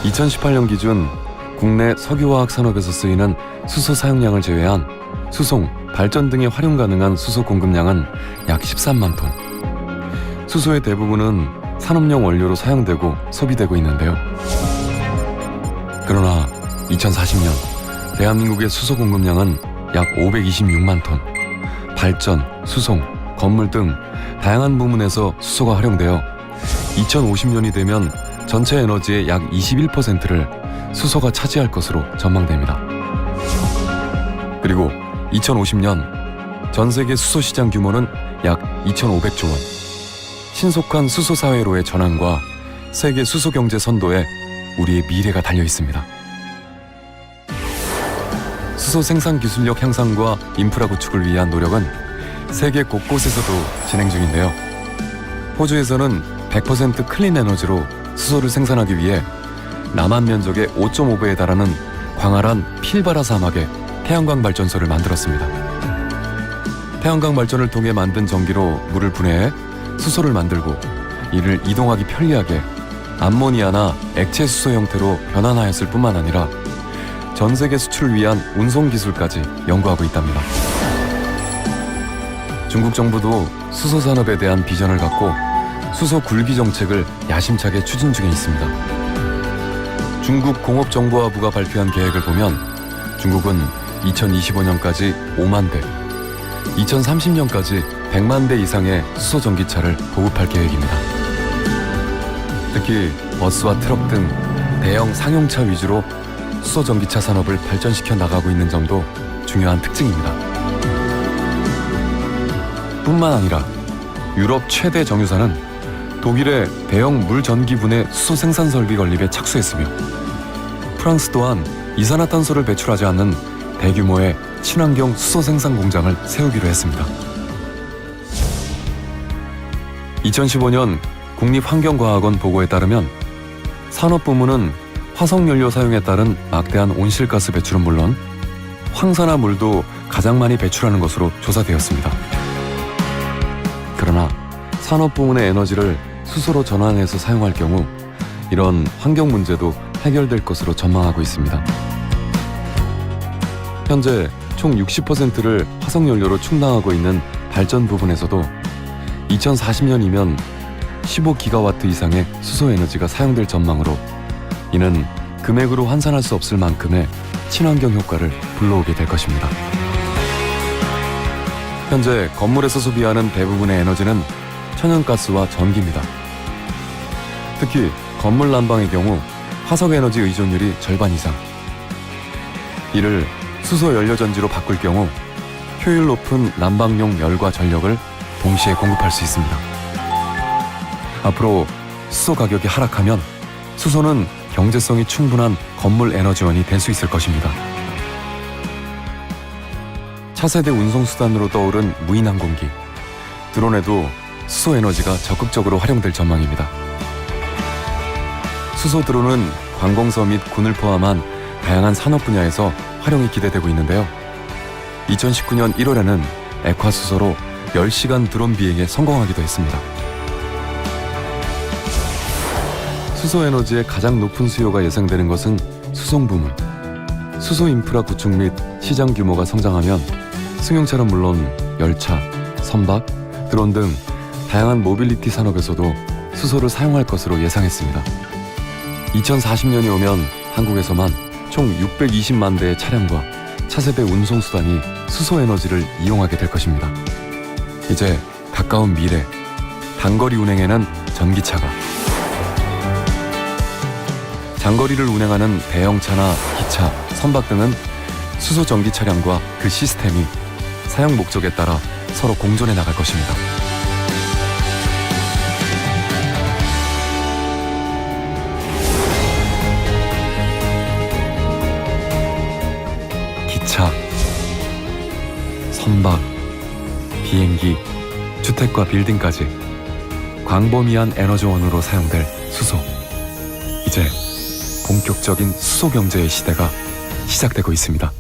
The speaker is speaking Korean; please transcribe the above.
(2018년) 기준 국내 석유화학 산업에서 쓰이는 수소 사용량을 제외한 수송, 발전 등에 활용 가능한 수소 공급량은 약 13만 톤. 수소의 대부분은 산업용 원료로 사용되고 소비되고 있는데요. 그러나 2040년 대한민국의 수소 공급량은 약 526만 톤. 발전, 수송, 건물 등 다양한 부문에서 수소가 활용되어 2050년이 되면 전체 에너지의 약 21%를 수소가 차지할 것으로 전망됩니다. 그리고 2050년 전 세계 수소 시장 규모는 약 2,500조 원. 신속한 수소 사회로의 전환과 세계 수소 경제 선도에 우리의 미래가 달려 있습니다. 수소 생산 기술력 향상과 인프라 구축을 위한 노력은 세계 곳곳에서도 진행 중인데요. 호주에서는 100% 클린 에너지로 수소를 생산하기 위해 남한 면적의 5.5배에 달하는 광활한 필바라 사막에 태양광 발전소를 만들었습니다. 태양광 발전을 통해 만든 전기로 물을 분해해 수소를 만들고 이를 이동하기 편리하게 암모니아나 액체 수소 형태로 변환하였을 뿐만 아니라 전 세계 수출을 위한 운송 기술까지 연구하고 있답니다. 중국 정부도 수소 산업에 대한 비전을 갖고 수소 굴기 정책을 야심차게 추진 중에 있습니다. 중국 공업정보화부가 발표한 계획을 보면 중국은 2025년까지 5만 대, 2030년까지 100만 대 이상의 수소 전기차를 보급할 계획입니다. 특히 버스와 트럭 등 대형 상용차 위주로 수소 전기차 산업을 발전시켜 나가고 있는 점도 중요한 특징입니다. 뿐만 아니라 유럽 최대 정유사는 독일의 대형 물전기분해 수소 생산 설비 건립에 착수했으며 프랑스 또한 이산화탄소를 배출하지 않는 대규모의 친환경 수소 생산 공장을 세우기로 했습니다. 2015년 국립환경과학원 보고에 따르면 산업부문은 화석연료 사용에 따른 막대한 온실가스 배출은 물론 황산화 물도 가장 많이 배출하는 것으로 조사되었습니다. 그러나 산업부문의 에너지를 수소로 전환해서 사용할 경우 이런 환경 문제도 해결될 것으로 전망하고 있습니다. 현재 총 60%를 화석연료로 충당하고 있는 발전 부분에서도 2040년이면 15기가와트 이상의 수소 에너지가 사용될 전망으로 이는 금액으로 환산할 수 없을 만큼의 친환경 효과를 불러오게 될 것입니다. 현재 건물에서 소비하는 대부분의 에너지는 천연가스와 전기입니다. 특히 건물 난방의 경우 화석에너지 의존율이 절반 이상. 이를 수소 연료전지로 바꿀 경우 효율 높은 난방용 열과 전력을 동시에 공급할 수 있습니다. 앞으로 수소 가격이 하락하면 수소는 경제성이 충분한 건물 에너지원이 될 수 있을 것입니다. 차세대 운송수단으로 떠오른 무인항공기, 드론에도 수소 에너지가 적극적으로 활용될 전망입니다. 수소 드론은 관공서 및 군을 포함한 다양한 산업 분야에서 활용이 기대되고 있는데요. 2019년 1월에는 액화수소로 10시간 드론 비행에 성공하기도 했습니다. 수소 에너지의 가장 높은 수요가 예상되는 것은 수송 부문. 수소 인프라 구축 및 시장 규모가 성장하면 승용차는 물론 열차, 선박, 드론 등 다양한 모빌리티 산업에서도 수소를 사용할 것으로 예상했습니다. 2040년이 오면 한국에서만 총 620만 대의 차량과 차세대 운송수단이 수소 에너지를 이용하게 될 것입니다. 이제 가까운 미래, 단거리 운행에는 전기차가, 장거리를 운행하는 대형차나 기차, 선박 등은 수소 전기 차량과 그 시스템이 사용 목적에 따라 서로 공존해 나갈 것입니다. 기차, 선박, 비행기, 주택과 빌딩까지 광범위한 에너지원으로 사용될 수소. 이제 본격적인 수소 경제의 시대가 시작되고 있습니다.